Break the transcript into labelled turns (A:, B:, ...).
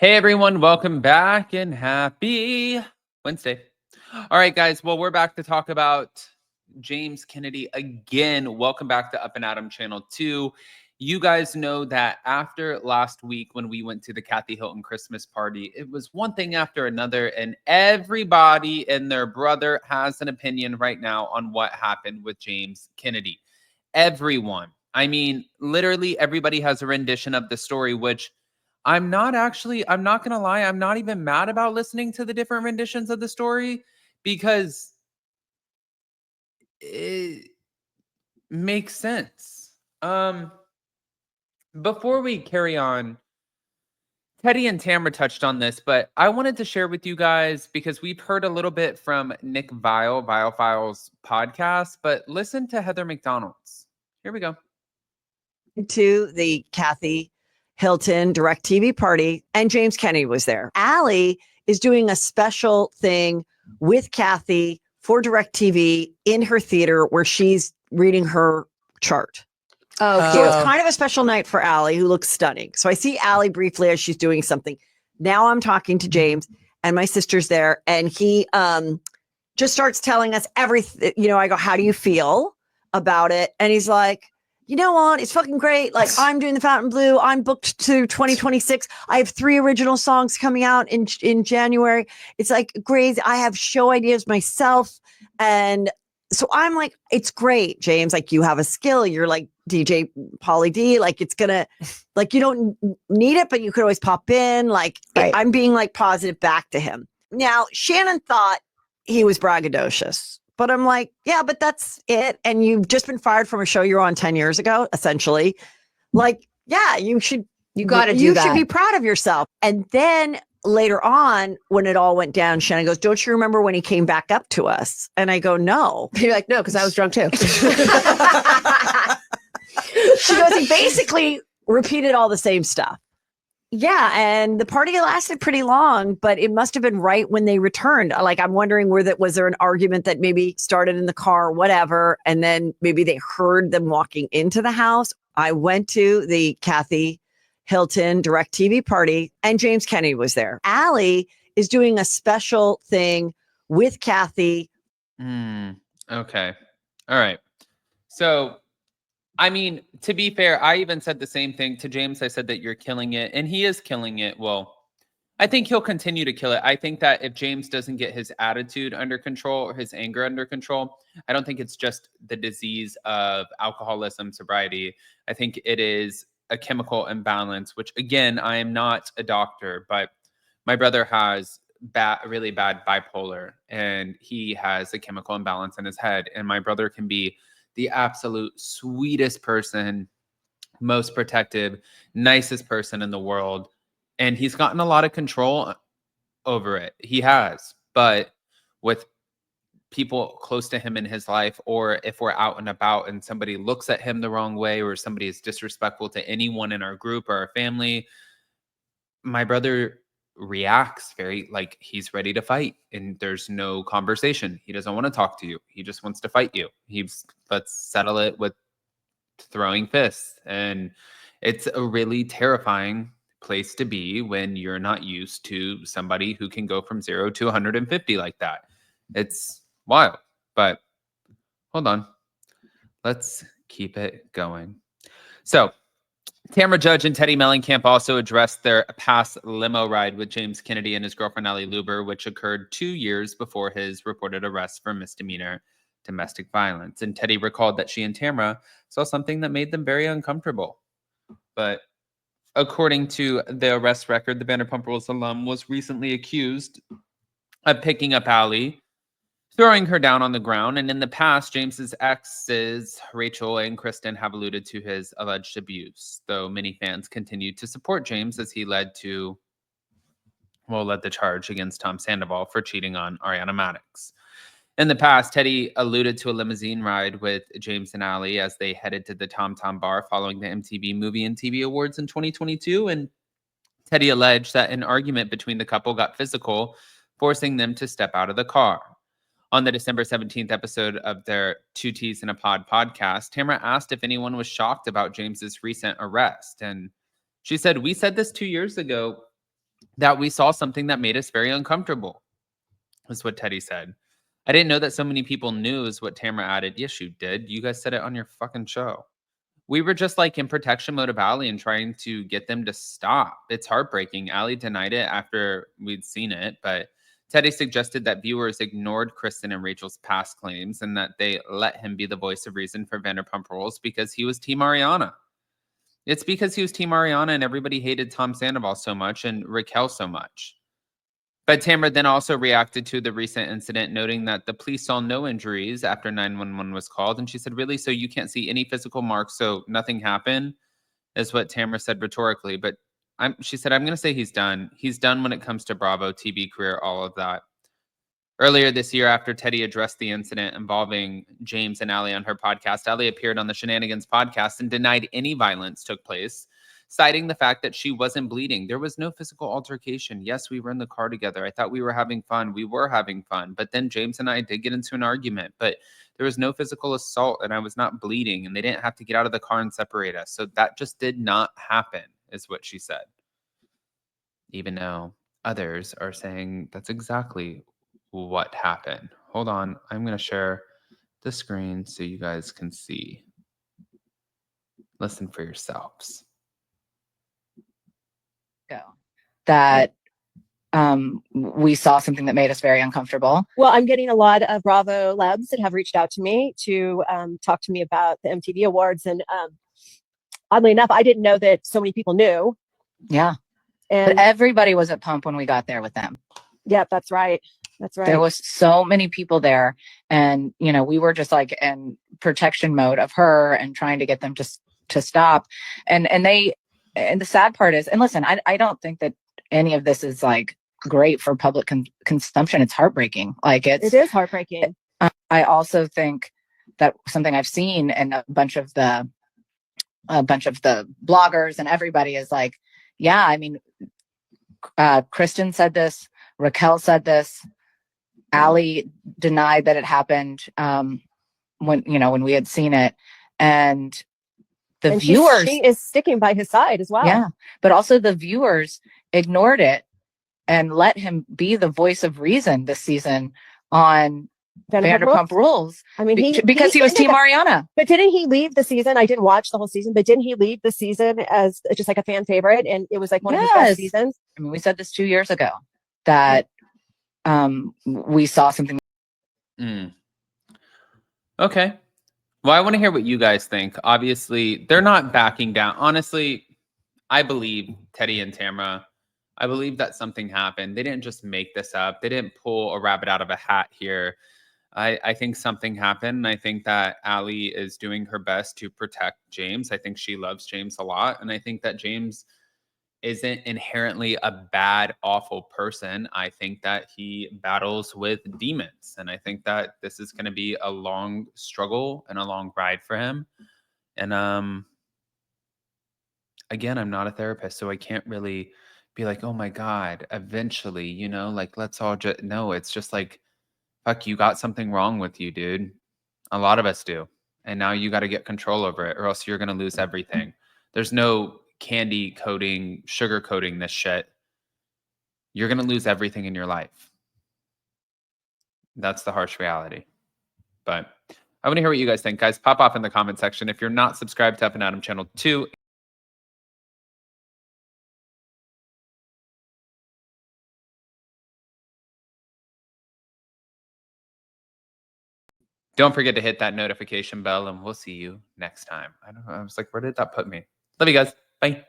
A: Hey everyone, welcome back and happy Wednesday. All right, guys. Well, we're back to talk about James Kennedy again. Welcome back to Up and Adam Channel 2. You guys know that after last week when we went to the Kathy Hilton Christmas party, it was one thing after another, and everybody and their brother has an opinion right now on what happened with James Kennedy. Everyone. I mean, literally everybody has a rendition of the story, which I'm not going to lie, I'm not even mad about listening to the different renditions of the story because it makes sense. Before we carry on, Teddy and Tamara touched on this, but I wanted to share with you guys because we've heard a little bit from Nick Vile Files podcast, but listen to Heather McDonald's. Here we go.
B: To the Kathy Hilton DirecTV party, and James Kennedy was there. Allie is doing a special thing with Kathy for DirecTV in her theater where she's reading her chart. So it's kind of a special night for Allie, who looks stunning. So I see Allie briefly as she's doing something. Now I'm talking to James, and my sister's there, and he just starts telling us everything. I go, how do you feel about it? And he's like, you know what? It's fucking great. Like, I'm doing the Fountain Blue. I'm booked to 2026. I have 3 original songs coming out in January. It's like crazy. I have show ideas myself. And so I'm like, it's great, James. Like, you have a skill. You're like DJ Pauly D. Like, it's gonna, like, you don't need it, but you could always pop in. Like, right. I'm being like positive back to him. Now, Shannon thought he was braggadocious. But I'm like, yeah, but that's it. And you've just been fired from a show you were on 10 years ago, essentially. Like, yeah, you got to do that. You should be proud of yourself. And then later on, when it all went down, Shannon goes, don't you remember when he came back up to us? And I go, no.
C: You're like, no, because I was drunk too.
B: She goes, he basically repeated all the same stuff. Yeah, and the party lasted pretty long, but it must have been right when they returned. Like, I'm wondering was there an argument that maybe started in the car, whatever, and then maybe they heard them walking into the house. I went to the Kathy Hilton DirecTV party, and James Kennedy was there. Allie is doing a special thing with Kathy.
A: Okay. All right. So, I mean, to be fair, I even said the same thing to James. I said that you're killing it, and he is killing it. Well, I think he'll continue to kill it. I think that if James doesn't get his attitude under control or his anger under control, I don't think it's just the disease of alcoholism, sobriety. I think it is a chemical imbalance, which, again, I am not a doctor, but my brother has really bad bipolar, and he has a chemical imbalance in his head, and my brother can be the absolute sweetest person, most protective, nicest person in the world. And he's gotten a lot of control over it. He has. But with people close to him in his life, or if we're out and about and somebody looks at him the wrong way, or somebody is disrespectful to anyone in our group or our family, my brother reacts very like he's ready to fight, and there's no conversation. He doesn't want to talk to you. He just wants to fight you. Let's settle it with throwing fists. And it's a really terrifying place to be when you're not used to somebody who can go from 0 to 150 like that. It's wild. But hold on, let's keep it going. So Tamara Judge and Teddy Mellencamp also addressed their past limo ride with James Kennedy and his girlfriend Allie Luber, which occurred 2 years before his reported arrest for misdemeanor domestic violence. And Teddy recalled that she and Tamara saw something that made them very uncomfortable. But according to the arrest record, the Vanderpump Rules alum was recently accused of picking up Allie, throwing her down on the ground. And in the past, James's exes, Rachel and Kristen, have alluded to his alleged abuse, though many fans continued to support James as he led the charge against Tom Sandoval for cheating on Ariana Madix. In the past, Teddy alluded to a limousine ride with James and Allie as they headed to the Tom Tom Bar following the MTV Movie and TV Awards in 2022. And Teddy alleged that an argument between the couple got physical, forcing them to step out of the car. On the December 17th episode of their Two Teas in a Pod podcast, Tamara asked if anyone was shocked about James's recent arrest. And she said, "We said this 2 years ago, that we saw something that made us very uncomfortable, is what Teddy said. I didn't know that so many people knew, is what Tamara added. Yes, you did. You guys said it on your fucking show. We were just like in protection mode of Allie and trying to get them to stop. It's heartbreaking. Allie denied it after we'd seen it, but Teddy suggested that viewers ignored Kristen and Rachel's past claims and that they let him be the voice of reason for Vanderpump Rules because he was Team Ariana. It's because he was Team Ariana and everybody hated Tom Sandoval so much and Raquel so much. But Tamara then also reacted to the recent incident, noting that the police saw no injuries after 911 was called. And she said, really? So you can't see any physical marks, so nothing happened, is what Tamara said rhetorically. But she said, I'm going to say he's done. He's done when it comes to Bravo, TV career, all of that. Earlier this year, after Teddy addressed the incident involving James and Allie on her podcast, Allie appeared on the Shenanigans podcast and denied any violence took place, citing the fact that she wasn't bleeding. There was no physical altercation. Yes, we were in the car together. I thought we were having fun. We were having fun. But then James and I did get into an argument, but there was no physical assault and I was not bleeding and they didn't have to get out of the car and separate us. So that just did not happen, is what she said. Even though others are saying that's exactly what happened. Hold on. I'm going to share the screen so you guys can see. Listen for yourselves.
C: That we saw something that made us very uncomfortable.
D: Well, I'm getting a lot of Bravo Labs that have reached out to me to talk to me about the MTV Awards. And oddly enough, I didn't know that so many people knew.
C: Yeah.
D: And
C: but everybody was at Pump when we got there with them.
D: Yeah, that's right. That's right.
C: There was so many people there. And, you know, we were just like in protection mode of her and trying to get them to stop. And the sad part is, and listen, I don't think that any of this is like great for public consumption. It's heartbreaking. Like it
D: is heartbreaking.
C: I also think that something I've seen and a bunch of the bloggers and everybody is like, yeah, I mean, Kristen said this, Raquel said this, Allie denied that it happened when we had seen it, and viewers,
D: she is sticking by his side as well.
C: Yeah, but also the viewers ignored it and let him be the voice of reason this season on Vanderpump Rules.
D: I mean,
C: because he was Team Ariana.
D: But didn't he leave the season? I didn't watch the whole season, but didn't he leave the season as just like a fan favorite? And it was like one of his best seasons.
C: I mean, we said this 2 years ago that we saw something.
A: Okay. Well, I want to hear what you guys think. Obviously, they're not backing down. Honestly, I believe Teddy and Tamara. I believe that something happened. They didn't just make this up. They didn't pull a rabbit out of a hat here. I think something happened. I think that Allie is doing her best to protect James. I think she loves James a lot. And I think that James isn't inherently a bad, awful person. I think that he battles with demons. And I think that this is going to be a long struggle and a long ride for him. And again, I'm not a therapist, so I can't really be like, oh my God, eventually, like, let's all just, no, it's just like, fuck, you got something wrong with you, dude. A lot of us do. And now you got to get control over it or else you're going to lose everything. There's no candy coating, sugar coating this shit. You're going to lose everything in your life. That's the harsh reality. But I want to hear what you guys think. Guys, pop off in the comment section. If you're not subscribed to Up and Adam Channel 2, don't forget to hit that notification bell and we'll see you next time. I don't know. I was like, where did that put me? Love you guys. Bye.